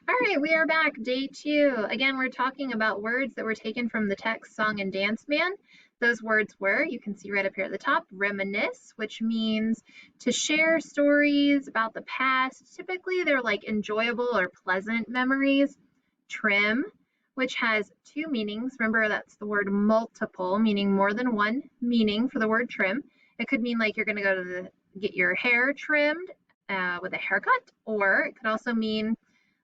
All right, we are back, day 2. Again, we're talking about words that were taken from the text Song and Dance Man. Those words were, you can see right up here at the top, reminisce, which means to share stories about the past. Typically, they're like enjoyable or pleasant memories. Trim, which has two meanings. Remember, that's the word multiple, meaning more than one meaning for the word trim. It could mean like you're going to go to get your hair trimmed with a haircut, or it could also mean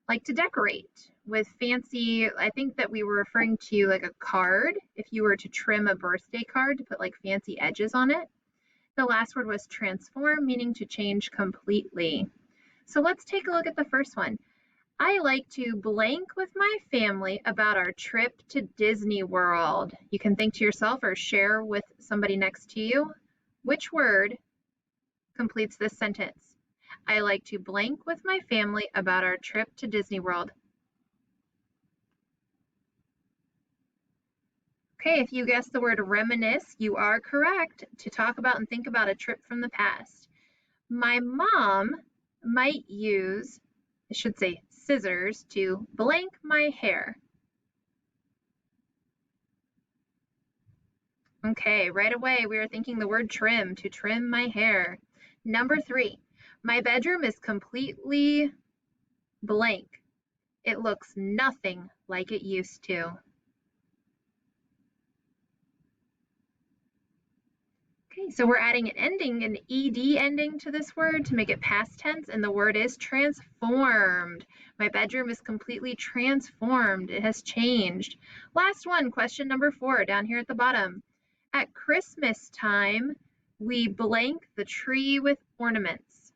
like to decorate with fancy. I think that we were referring to like a card, if you were to trim a birthday card to put like fancy edges on it. The last word was transform, meaning to change completely. So let's take a look at the first one. I like to blank with my family about our trip to Disney World. You can think to yourself or share with somebody next to you. Which word completes this sentence? I like to blank with my family about our trip to Disney World. Okay, if you guessed the word reminisce, you are correct. To talk about and think about a trip from the past. My mom might use, I should say, scissors to blank my hair. Okay, right away we are thinking the word trim, to trim my hair. Number 3, my bedroom is completely blank. It looks nothing like it used to. Okay, so we're adding an ending, an ed ending to this word to make it past tense, and the word is transformed. My bedroom is completely transformed. It has changed. Last one, question number 4, down here at the bottom. At Christmas time, we blank the tree with ornaments.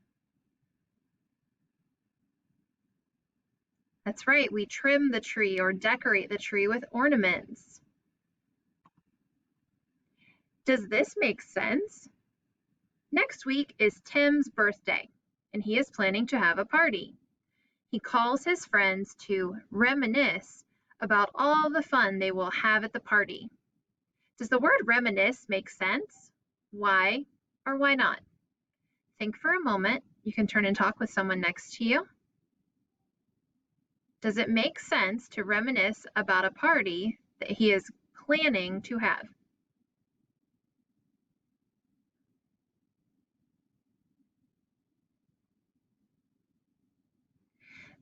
That's right, we trim the tree or decorate the tree with ornaments. Does this make sense? Next week is Tim's birthday, and he is planning to have a party. He calls his friends to reminisce about all the fun they will have at the party. Does the word reminisce make sense? Why or why not? Think for a moment. You can turn and talk with someone next to you. Does it make sense to reminisce about a party that he is planning to have?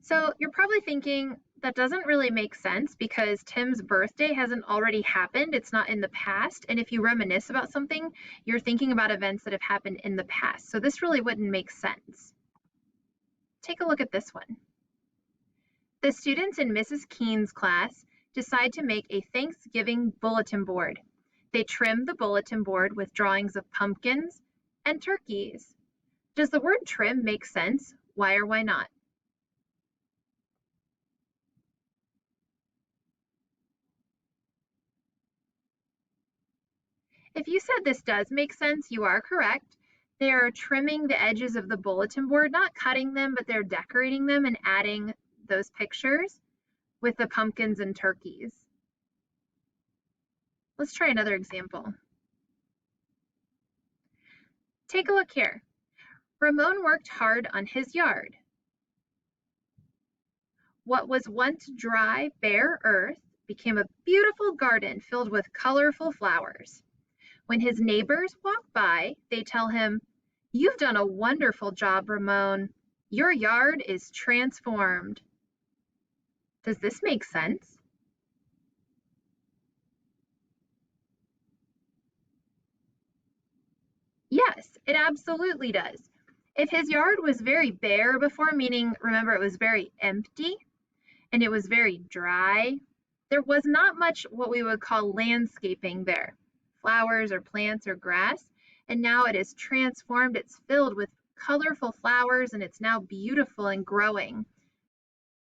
So you're probably thinking that doesn't really make sense because Tim's birthday hasn't already happened. It's not in the past. And if you reminisce about something, you're thinking about events that have happened in the past. So this really wouldn't make sense. Take a look at this one. The students in Mrs. Keene's class decide to make a Thanksgiving bulletin board. They trim the bulletin board with drawings of pumpkins and turkeys. Does the word trim make sense? Why or why not? If you said this does make sense, you are correct. They're trimming the edges of the bulletin board, not cutting them, but they're decorating them and adding those pictures with the pumpkins and turkeys. Let's try another example. Take a look here. Ramon worked hard on his yard. What was once dry, bare earth became a beautiful garden filled with colorful flowers. When his neighbors walk by, they tell him, "You've done a wonderful job, Ramon. Your yard is transformed." Does this make sense? Yes, it absolutely does. If his yard was very bare before, meaning, remember, it was very empty and it was very dry, there was not much what we would call landscaping there, flowers or plants or grass, and now it is transformed. It's filled with colorful flowers and it's now beautiful and growing.